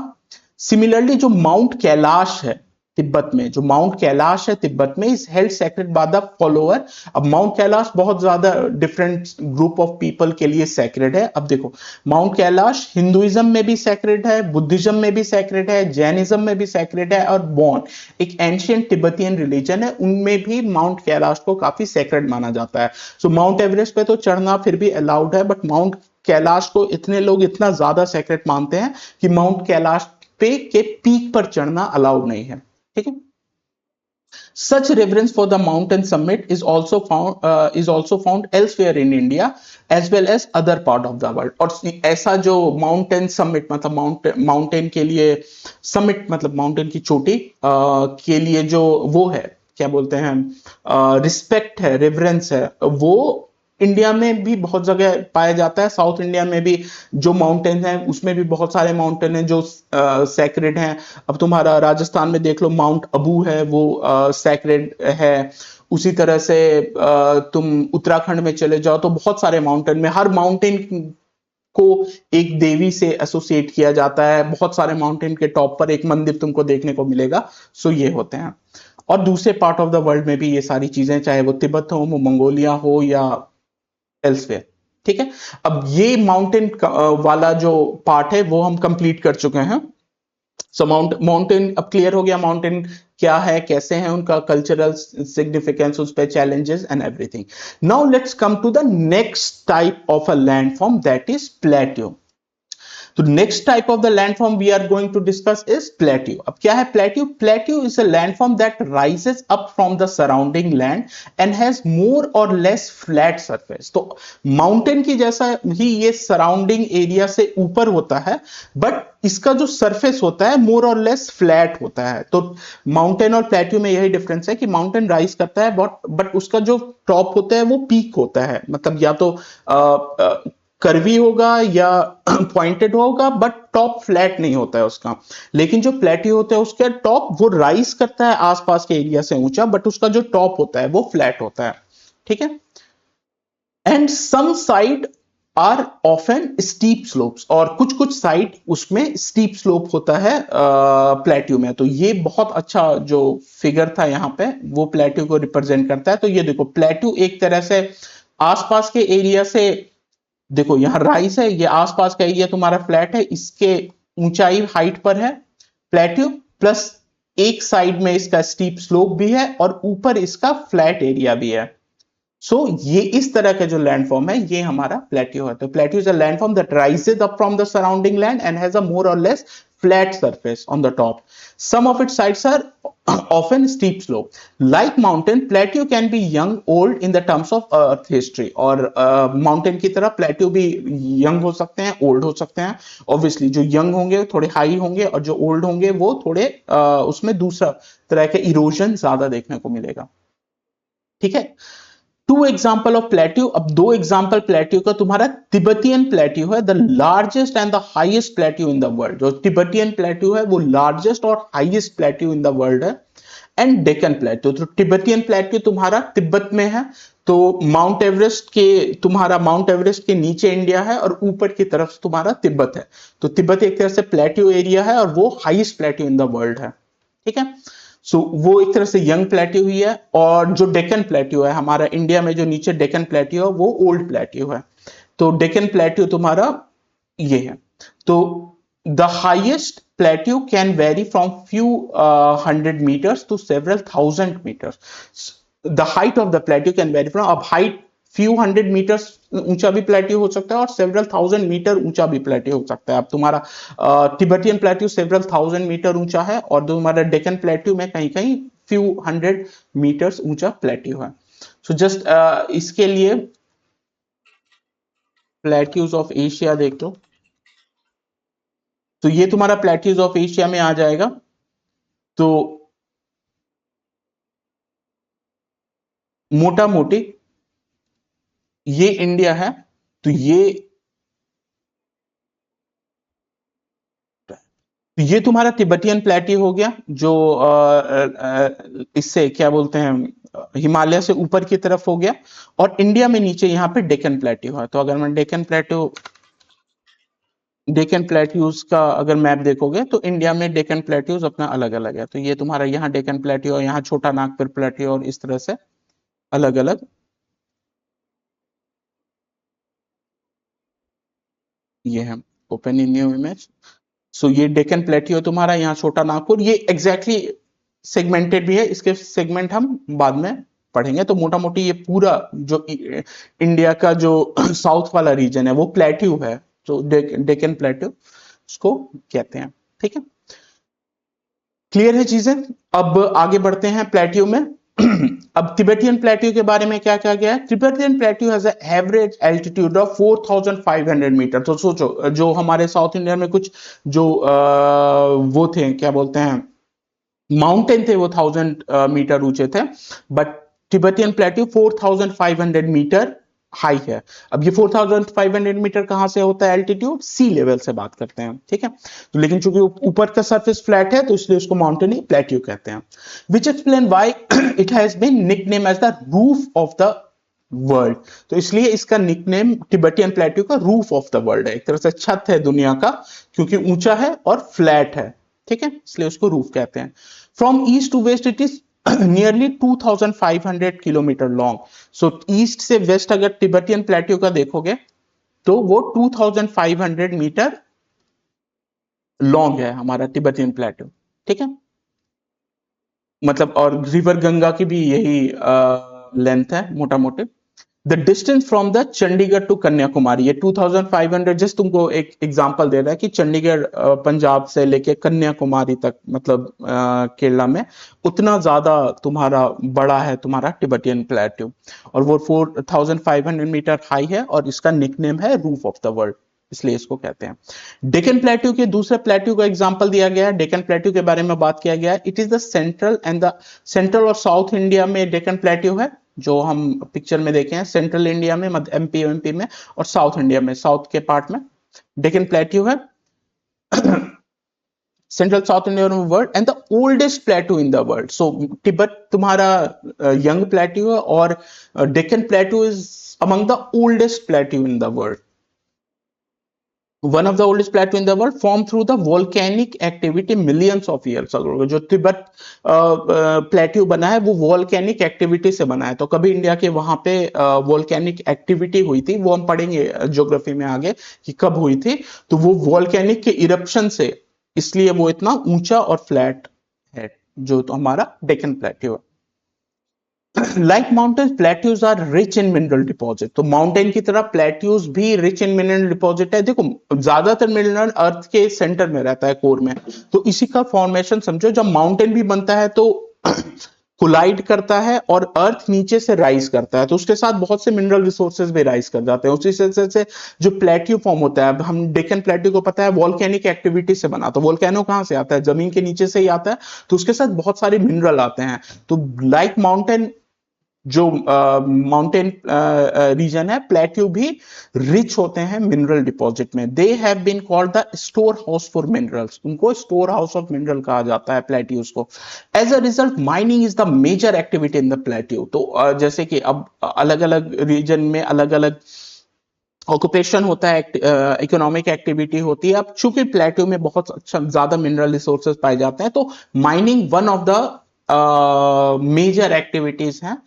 A: सिमिलरली जो माउंट कैलाश है तिब्बत में, जो माउंट कैलाश है तिब्बत में, is held sacred by the follower. अब माउंट कैलाश बहुत ज्यादा डिफरेंट ग्रुप ऑफ पीपल के लिए सेक्रेड है। अब देखो, माउंट कैलाश हिंदुइज्म में भी सेक्रेड है, बुद्धिज्म में भी सेक्रेड है, जैनिज्म में भी सेक्रेड है, और बॉन एक एंशियंट तिब्बतियन रिलीजन है, उनमें भी माउंट कैलाश को काफी सेक्रेड माना जाता है। सो माउंट एवरेस्ट पे तो चढ़ना फिर भी अलाउड है, बट माउंट कैलाश को इतने लोग इतना ज्यादा सेक्रेड मानते हैं कि माउंट कैलाश पे के पीक पर चढ़ना अलाउड नहीं है। ठीक है, such reverence for the mountain summit is also found elsewhere in India as well as other part of the world। और ऐसा जो माउंटेन समिट मतलब माउंटेन के लिए समिट मतलब माउंटेन की चोटी के लिए जो वो है, क्या बोलते हैं, रिस्पेक्ट है, रेवरेंस है, वो इंडिया में भी बहुत जगह पाया जाता है। साउथ इंडिया में भी जो माउंटेन हैं उसमें भी बहुत सारे माउंटेन हैं जो सैक्रेड हैं। अब तुम्हारा राजस्थान में देख लो, माउंट अबू है, वो सैक्रेड है। उसी तरह से तुम उत्तराखंड में चले जाओ तो बहुत सारे माउंटेन में, हर माउंटेन को एक देवी से एसोसिएट किया जाता है, बहुत सारे माउंटेन के टॉप पर एक मंदिर तुमको देखने को मिलेगा। सो ये होते हैं। और दूसरे पार्ट ऑफ द वर्ल्ड में भी ये सारी चीजें, चाहे वो तिब्बत हो, वो मंगोलिया हो या एल्सवेयर। ठीक है, अब ये माउंटेन वाला जो पार्ट है वो हम कंप्लीट कर चुके हैं। सो माउंटेन अब क्लियर हो गया, माउंटेन क्या है, कैसे हैं, उनका कल्चरल सिग्निफिकेंस, उस पे challenges and everything. Now let's come to the next type of a landform, that is plateau. तो next type of the landform we are going to discuss is plateau. अब क्या है plateau? Plateau is a landform that rises up from the surrounding land and has more or less flat surface. तो माउंटेन की जैसा ही ये सराउंडिंग एरिया से ऊपर होता है, बट इसका जो सरफेस होता है मोर और लेस फ्लैट होता है। तो माउंटेन और प्लेट्यू में यही डिफरेंस है कि माउंटेन राइज करता है बट उसका जो टॉप होता है वो पीक होता है, मतलब या तो कर्वी होगा या पॉइंटेड होगा, बट टॉप फ्लैट नहीं होता है उसका। लेकिन जो प्लेट्यू होता है उसका टॉप वो राइज करता है आसपास के एरिया से ऊंचा, बट उसका जो टॉप होता है वो फ्लैट होता है। ठीक है, and some side are often steep slopes, और कुछ कुछ साइड उसमें स्टीप स्लोप होता है प्लेट्यू में। तो ये बहुत अच्छा जो फिगर था यहाँ पे वो प्लेट्यू को रिप्रेजेंट करता है। तो ये देखो प्लेट्यू एक तरह से आसपास के एरिया से, देखो यहां राइज है, ये आसपास का एरिया तुम्हारा फ्लैट है, इसके ऊंचाई हाइट पर है प्लेट्यू, प्लस एक साइड में इसका स्टीप स्लोप भी है और ऊपर इसका फ्लैट एरिया भी है। सो ये इस तरह का जो लैंडफॉर्म है ये हमारा प्लेट्यू है। तो plateau is a landform that rises up from the surrounding land and has a more or less flat surface on the top. Some of its sides are often steep slope. Like mountain, plateau can be young, old in the terms of earth history. और mountain की तरह plateau भी young हो सकते हैं, old हो सकते हैं। Obviously जो young होंगे थोड़े high होंगे और जो old होंगे वो थोड़े उसमें दूसरा तरह के erosion ज्यादा देखने को मिलेगा। ठीक है, टू एग्जाम्पल ऑफ प्लेट्यू। अब दो एग्जाम्पल प्लेट्यू का, तुम्हारा तिब्बतियन प्लेट्यू है, the largest and the highest plateau in the world. जो तिब्बतियन प्लेट्यू है वो लार्जेस्ट और highest plateau in the world है। एंड डेक्कन प्लेट्यू, तो तिब्बतियन प्लेट्यू तुम्हारा तिब्बत में है, तो माउंट एवरेस्ट के नीचे इंडिया है और ऊपर की तरफ तुम्हारा तिब्बत है। तो तिब्बत एक तरह से प्लेट्यू एरिया है और वो highest plateau in the world है। ठीक है, सो वो एक तरह से यंग प्लेट्यू हुई है। और जो डेक्कन प्लेट्यू है हमारा इंडिया में, जो नीचे डेक्कन प्लेट्यू है वो ओल्ड प्लेट्यू है। तो डेक्कन प्लेट्यू तुम्हारा ये है। तो the highest plateau can very from few 100 meters to several thousand meters. The height of the plateau can vary from, अब हाइट फ्यू 100 meters ऊंचा भी प्लेट्यू हो सकता है और सेवरल 1000 मीटर ऊंचा भी प्लेट्यू हो सकता है। अब तुम्हारा तिब्बतियन प्लेट्यू सेवरल 1000 मीटर ऊंचा है और तुम्हारा डेक्कन प्लेट्यू में कहीं कहीं फ्यू 100 meters ऊंचा प्लेट्यू है। सो जस्ट इसके लिए प्लेट्यूज ऑफ एशिया देख लो। तो ये तुम्हारा प्लेट्यूज ऑफ एशिया में आ जाएगा। तो मोटा मोटी ये इंडिया है, तो ये तुम्हारा तिब्बतियन प्लेट्यू हो गया, जो इससे क्या बोलते हैं हिमालय से ऊपर की तरफ हो गया। और इंडिया में नीचे यहाँ पे डेक्कन प्लेट्यू है। तो अगर मैं डेक्कन प्लेट्यूज का अगर मैप देखोगे तो इंडिया में डेक्कन प्लेट्यूज अपना अलग अलग है। तो ये तुम्हारा यहाँ डेक्कन प्लेट्यू और यहाँ छोटा नागपुर प्लेट्यू और इस तरह से अलग अलग। ये है ओपन इन न्यू इमेज। सो ये डेक्कन प्लेट्यू तुम्हारा, यहाँ छोटा नागपुर, ये एग्जैक्टली सेगमेंटेड भी है, इसके सेगमेंट हम बाद में पढ़ेंगे। तो मोटा मोटी ये पूरा जो इंडिया का जो साउथ वाला रीजन है वो प्लेट्यू है, जो डेक्कन प्लेट्यू उसको कहते हैं। ठीक है, क्लियर है चीजें। अब आगे बढ़ते हैं प्लेट्यू में। अब तिब्बतियन प्लेट्यू के बारे में क्या कहा गया है? Tibetan plateau has average altitude of 4500 metre. तो सोचो जो हमारे साउथ इंडिया में कुछ जो वो थे, क्या बोलते हैं, माउंटेन थे, वो 1000 मीटर ऊंचे थे, but Tibetan plateau 4500 metre high है। अब ये 4500 मीटर कहां से होता है एल्टीट्यूड? सी लेवल से बात करते हैं। ठीक है, तो लेकिन चूंकि ऊपर का सरफेस फ्लैट है तो इसलिए उसको माउंटेन प्लेट्यू कहते हैं। Which explain why it has been nickname as the roof of the world. तो इसलिए इसका निकनेम तिब्बतियन प्लेट्यू का रूफ ऑफ द वर्ल्ड है, एक तरह से छत है दुनिया का, क्योंकि ऊंचा है और फ्लैट है, ठीक है, इसलिए उसको रूफ कहते हैं। From east to west it is nearly 2500 kilometre long. So east से वेस्ट अगर तिब्बतियन प्लेट्यू का देखोगे तो वो 2500 मीटर लॉन्ग है हमारा तिब्बतियन प्लेट्यू, ठीक है, मतलब, और रिवर गंगा की भी यही लेंथ है मोटा मोटे। The distance from the Chandigarh to Kanyakumari, ये 2500, जस्ट तुमको एक एग्जांपल दे रहा है कि चंडीगढ़ पंजाब से लेके कन्याकुमारी तक, मतलब केरला में, उतना ज्यादा तुम्हारा बड़ा है तुम्हारा तिब्बतियन प्लेट्यू, और वो 4500 मीटर हाई है, और इसका निकनेम है रूफ ऑफ द वर्ल्ड, इसलिए इसको कहते हैं। डेक्कन प्लेट्यू के दूसरे प्लेट्यू का एग्जांपल दिया गया है, डेक्कन प्लेट्यू के बारे में बात किया गया है। इट इज द सेंट्रल और साउथ इंडिया में डेक्कन प्लेट्यू है, जो हम पिक्चर में देखे हैं, सेंट्रल इंडिया में, मध्य एमपी में, और साउथ इंडिया में, साउथ के पार्ट में डेक्कन प्लेट्यू है। Central south India world and the oldest plateau in the world. So Tibet तुम्हारा यंग प्लेट्यू है, और Deccan plateau is among the oldest plateau in the world. One of the oldest plateau in the world formed through the volcanic activity millions of years ago। जो तिब्बत प्लेट्यू बना है वो वॉल्केनिक एक्टिविटी से बना है। तो कभी इंडिया के वहां पे वॉल्केनिक एक्टिविटी हुई थी, वो हम पढ़ेंगे ज्योग्राफी में आगे कि कब हुई थी। तो वो वॉल्केनिक के इरप्शन से, इसलिए वो इतना ऊंचा और फ्लैट है, जो तो हमारा डेक्कन प्लेट्यू है। Like mountain plateaus are rich in mineral deposit. तो माउंटेन की तरह प्लेट्यूज भी रिच इन मिनरल डिपॉजिट है। देखो, ज्यादातर मिनरल अर्थ के सेंटर में रहता है, कोर में, तो इसी का फॉर्मेशन समझो। जब माउंटेन भी बनता है तो कोलाइड करता है और अर्थ नीचे से राइज करता है, तो उसके साथ बहुत से मिनरल रिसोर्सेज भी राइज कर जाते हैं। उसी से जो प्लेट्यू फॉर्म होता है, हम डेक्कन प्लेट्यू को पता है वॉल्केनिक एक्टिविटी से बना, तो वॉल्केनो कहां से आता है? जमीन के नीचे से ही आता है, तो उसके साथ बहुत सारे मिनरल आते हैं। तो लाइक माउंटेन, जो माउंटेन रीजन है, प्लेट्यू भी रिच होते हैं मिनरल डिपॉजिट में। They have been called the store house for minerals, उनको स्टोर हाउस ऑफ मिनरल कहा जाता है प्लेट्यूज को। As a result mining is the major activity in the plateau. तो जैसे कि अब अलग अलग रीजन में अलग अलग ऑक्यूपेशन होता है, इकोनॉमिक एक्टिविटी होती है। अब चूंकि प्लेट्यू में बहुत अच्छा ज्यादा मिनरल रिसोर्सेज पाए जाते हैं, तो mining one of the major activities हैं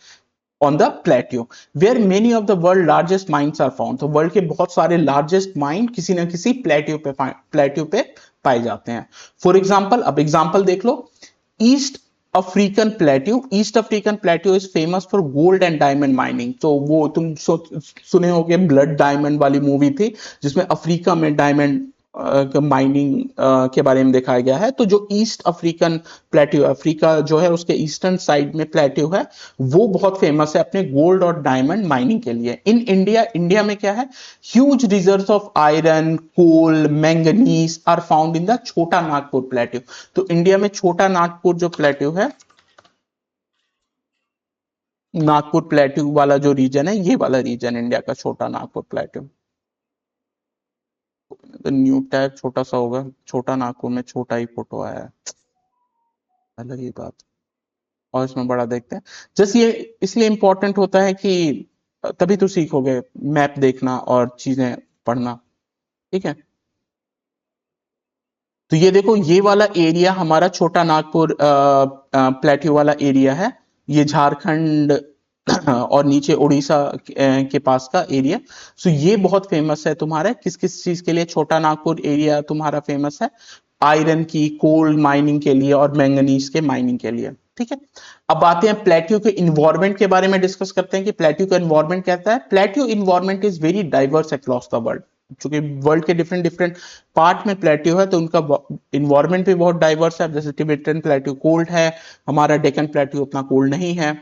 A: on the plateau where many of the world largest mines are found। तो वर्ल्ड के बहुत सारे लार्जेस्ट माइन किसी ना किसी प्लेट्यू पे पाए जाते हैं। फॉर एग्जांपल, अब एग्जांपल देख लो, East African plateau. East African plateau is famous for gold and diamond mining. तो वो तुम सुने होगे, ब्लड डायमंड वाली मूवी थी, जिसमें अफ्रीका में डायमंड माइनिंग के बारे में दिखाया गया है। तो जो ईस्ट अफ्रीकन प्लेट्यू, अफ्रीका जो है उसके ईस्टर्न साइड में प्लेट्यू है, वो बहुत फेमस है अपने गोल्ड और डायमंड माइनिंग के लिए। इन इंडिया में क्या है, huge reserves of iron, coal, manganese are found in the Chota Nagpur plateau. तो इंडिया में छोटा नागपुर जो प्लेट्यू है, नागपुर प्लेट्यू वाला जो रीजन है, ये वाला रीजन इंडिया का छोटा नागपुर प्लेट्यू। तो न्यू टैग छोटा सा होगा, छोटा नागपुर में छोटा ही फोटो आया है, अलग ही बात। और इसमें बड़ा देखते हैं, जस्ट ये इसलिए इंपॉर्टेंट होता है कि तभी तो सीखोगे मैप देखना और चीजें पढ़ना, ठीक है। तो ये देखो, ये वाला एरिया हमारा छोटा नागपुर प्लेट्यू वाला एरिया है, ये झारखंड और नीचे उड़ीसा के पास का एरिया। सो ये बहुत फेमस है तुम्हारा, किस किस चीज के लिए छोटा नागपुर एरिया तुम्हारा फेमस है? आयरन की, कोल माइनिंग के लिए और मैंगनीज के माइनिंग के लिए, ठीक है। अब आते हैं प्लेट्यू के इन्वायरमेंट के बारे में डिस्कस करते हैं कि प्लेट्यू का इन्वायरमेंट कैसा है। Plateau environment is very diverse across the world. चूंकि वर्ल्ड के डिफरेंट डिफरेंट पार्ट में प्लेट्यू है, तो उनका इन्वायरमेंट भी बहुत डाइवर्स है। जैसे तिबेटन प्लेट्यू कोल्ड है, हमारा डेक्कन प्लेट्यू उतना कोल्ड नहीं है,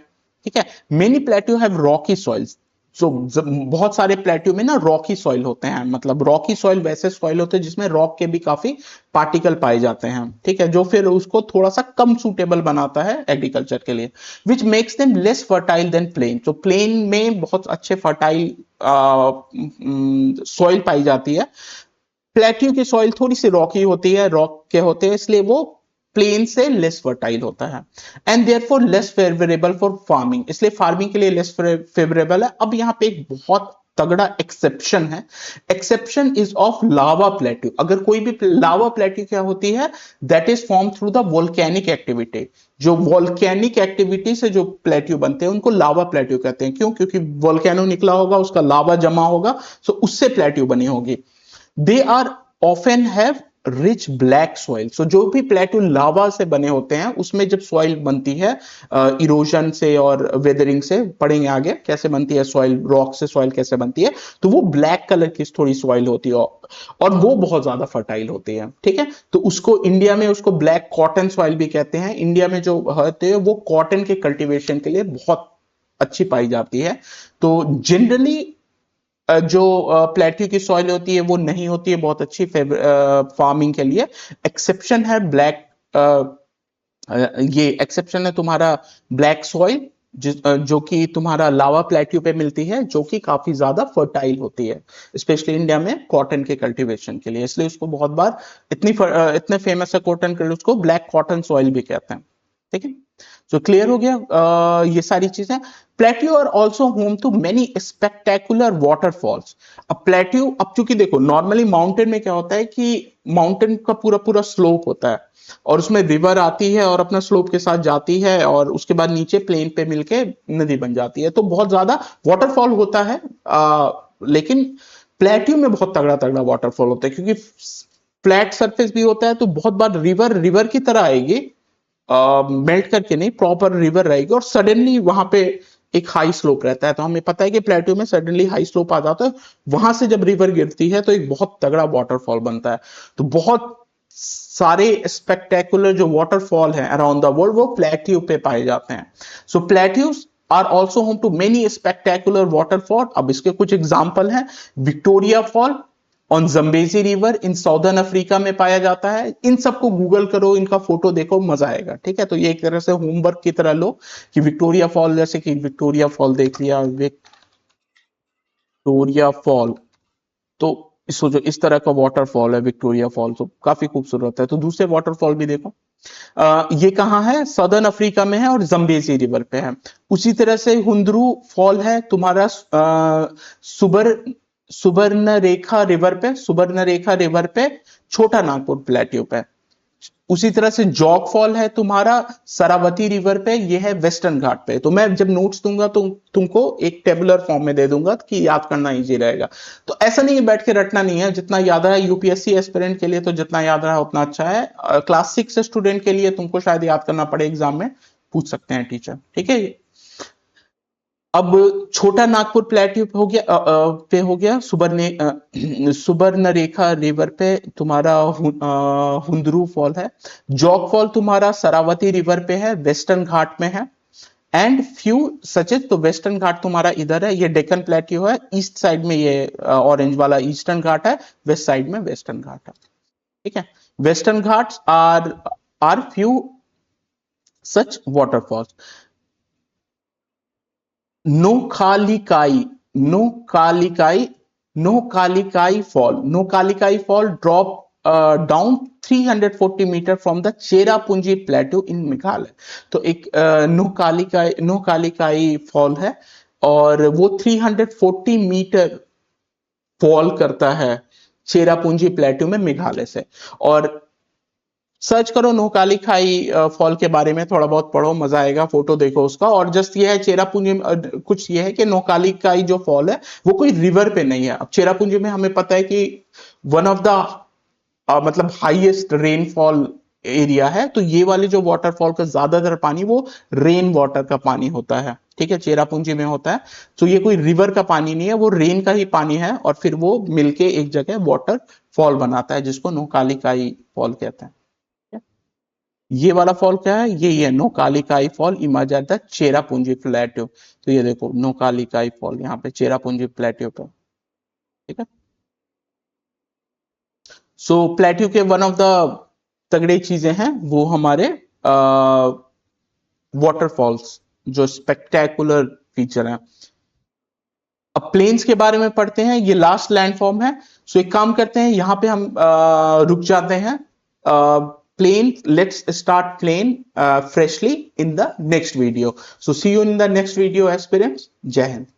A: ठीक है। Many plateau have rocky soils. So बहुत सारे प्लेट्यू में ना रॉकी सॉइल होते हैं, मतलब रॉकी सॉइल वैसे सॉइल होते हैं जिसमें रॉक के भी काफी पार्टिकल पाए जाते हैं, ठीक है, जो फिर उसको थोड़ा सा कम सूटेबल बनाता है एग्रीकल्चर के लिए, which makes them less fertile than plain. तो प्लेन में बहुत अच्छे फर्टाइल सॉइल पाई जाती है। प्लेट्यू की सॉइल थोड़ी सी रॉकी होती है, रॉक के होते हैं, इसलिए वो प्लेन से लेस फर्टाइल होता है and therefore less favourable for farming, इसलिए फार्मिंग के लिए लेस फेवरेबल है। अब यहाँ पे एक बहुत तगड़ा एक्सेप्शन है, exception is of lava plateau. अगर कोई भी लावा प्लेट्यू क्या होती है, that is form through the volcanic activity. जो वोल्केनिक एक्टिविटी से जो प्लेट्यू बनते हैं उनको लावा प्लेट्यू कहते हैं। क्यों? क्योंकि वोल्केनो निकला होगा, उसका लावा जमा होगा, सो उससे प्लेट्यू बनी होगी। They are often have rich black soil. So जो भी प्लेट्यू लावा से बने होते हैं उसमें जब सॉइल बनती है इरोजन से और वेदरिंग से, पढ़ेंगे आगे कैसे बनती है सॉइल, रॉक से सॉइल कैसे बनती है, तो वो ब्लैक कलर की थोड़ी सॉइल होती है और वो बहुत ज्यादा फर्टाइल होती है। ठीक है, तो उसको इंडिया में उसको ब्लैक कॉटन सॉइल भी कहते हैं। इंडिया में जो होते हैं वो कॉटन के कल्टीवेशन के लिए बहुत अच्छी पाई जाती है। तो जनरली जो प्लेट्यू की सॉइल होती है वो नहीं होती है बहुत अच्छी फार्मिंग के लिए। एक्सेप्शन है ब्लैक, ये एक्सेप्शन है तुम्हारा ब्लैक सॉइल जो कि तुम्हारा लावा प्लेट्यू पे मिलती है, जो कि काफी ज्यादा फर्टाइल होती है, स्पेशली इंडिया में कॉटन के कल्टीवेशन के लिए। इसलिए उसको बहुत बार इतने फेमस है कॉटन के लिए, उसको ब्लैक कॉटन सॉइल भी कहते हैं। ठीक है, तो क्लियर हो गया ये सारी चीजें। Plateau are also home to many spectacular waterfalls. अब प्लेट्यू, अब चूंकि देखो नॉर्मली माउंटेन में क्या होता है कि माउंटेन का पूरा पूरा स्लोप होता है और उसमें रिवर आती है और अपना स्लोप के साथ जाती है और उसके बाद नीचे प्लेन पे मिलके नदी बन जाती है, तो बहुत ज्यादा वाटरफॉल होता है। लेकिन प्लेट्यू में बहुत तगड़ा तगड़ा वाटरफॉल होता है, क्योंकि फ्लैट सरफेस भी होता है, तो बहुत बार रिवर रिवर की तरह आएगी, मेल्ट करके नहीं, प्रॉपर रिवर रहेगी और सडनली वहां पे एक हाई स्लोप रहता है। तो हमें पता है कि प्लेट्यू में सडनली हाई स्लोप आ जाता है, वहां से जब रिवर गिरती है तो एक बहुत तगड़ा वाटरफॉल बनता है। तो बहुत सारे स्पेक्टेकुलर जो वाटरफॉल है अराउंड द वर्ल्ड वो प्लेट्यू पे पाए जाते हैं। So plateaus are also home to many spectacular waterfall. अब इसके कुछ एग्जाम्पल हैं। Victoria fall on Zambezi river in southern Africa में पाया जाता है। इन सबको गूगल करो, इनका फोटो देखो, मजा आएगा। ठीक है, तो ये एक तरह से होमवर्क की तरह लो कि विक्टोरिया फॉल, जैसे कि विक्टोरिया फॉल देख लिया, विक्टोरिया फॉल, तो इसको जो इस तरह का वाटरफॉल है विक्टोरिया फॉल, तो काफी खूबसूरत है। तो दूसरे वाटरफॉल भी देखो। ये कहाँ है? सदर्न अफ्रीका में है और जम्बेजी रिवर पे है। उसी तरह से हुंदरू फॉल है तुम्हारा सुबर्णरेखा रिवर पे, सुबर्णरेखा रिवर पे, छोटा नागपुर प्लेट्यू पे। उसी तरह से जॉग फॉल है तुम्हारा सरावती रिवर पे, ये है वेस्टर्न घाट पे। तो मैं जब नोट्स दूंगा तो तुमको एक टेबुलर फॉर्म में दे दूंगा कि याद करना इजी रहेगा। तो ऐसा नहीं है बैठ के रटना नहीं है, जितना याद रहा यूपीएससी एस्पिरेंट के लिए तो जितना याद रहा उतना अच्छा है। क्लास 6 स्टूडेंट के लिए तुमको शायद याद करना पड़े, एग्जाम में पूछ सकते हैं टीचर। ठीक है, अब छोटा नागपुर प्लेट्यू पे हो गया सुबर्णरेखा रिवर पे तुम्हारा हुंदरू फॉल है। जॉग फॉल तुम्हारा सरावती रिवर पे है, वेस्टर्न घाट में है। एंड फ्यू सचित, तो वेस्टर्न घाट तुम्हारा इधर है, ये डेक्कन प्लेट्यू है, ईस्ट साइड में ये ऑरेंज वाला ईस्टर्न घाट है, वेस्ट साइड में वेस्टर्न घाट है। ठीक है, western Ghats are few such waterfalls. Nohkalikai, Nohkalikai, Nohkalikai fall drop down 340 metre from the Cherrapunji plateau in Meghalaya. तो एक नोकालिकाई फॉल है और वो 340 मीटर फॉल करता है चेरापूंजी प्लेट्यू में मेघालय से। और सर्च करो नोकाली खाई फॉल के बारे में, थोड़ा बहुत पढ़ो, मजा आएगा, फोटो देखो उसका। और जस्ट ये है चेरापूंजी कुछ ये है कि नोकाली खाई जो फॉल है वो कोई रिवर पे नहीं है। अब चेरापूंजी में हमें पता है कि वन ऑफ द मतलब हाईएस्ट रेनफॉल एरिया है, तो ये वाले जो वाटरफॉल का ज्यादातर पानी वो रेन वाटर का पानी होता है। ठीक है, चेरापूंजी में होता है। तो ये कोई रिवर का पानी नहीं है, वो रेन का ही पानी है और फिर वो मिलके एक जगह वाटर फॉल बनाता है जिसको नोकालिकाई फॉल कहते हैं। ये वाला फॉल क्या है? ये है Nohkalikai fall emerge at the Cherrapunji plateau. तो ये देखो नोकालिकाई फॉल यहाँ पे चेरापूंजी प्लेट्यू पे। ठीक है, सो प्लेट्यू के वन ऑफ द तगड़ी चीजें हैं वो हमारे वाटरफॉल्स जो स्पेक्टेकुलर फीचर है। अब प्लेन्स के बारे में पढ़ते हैं, ये लास्ट लैंडफॉर्म है। सो एक काम करते हैं, यहां पे हम रुक जाते हैं। plane, let's start plane freshly in the next video. So see you in the next video, aspirants. Jai Hind.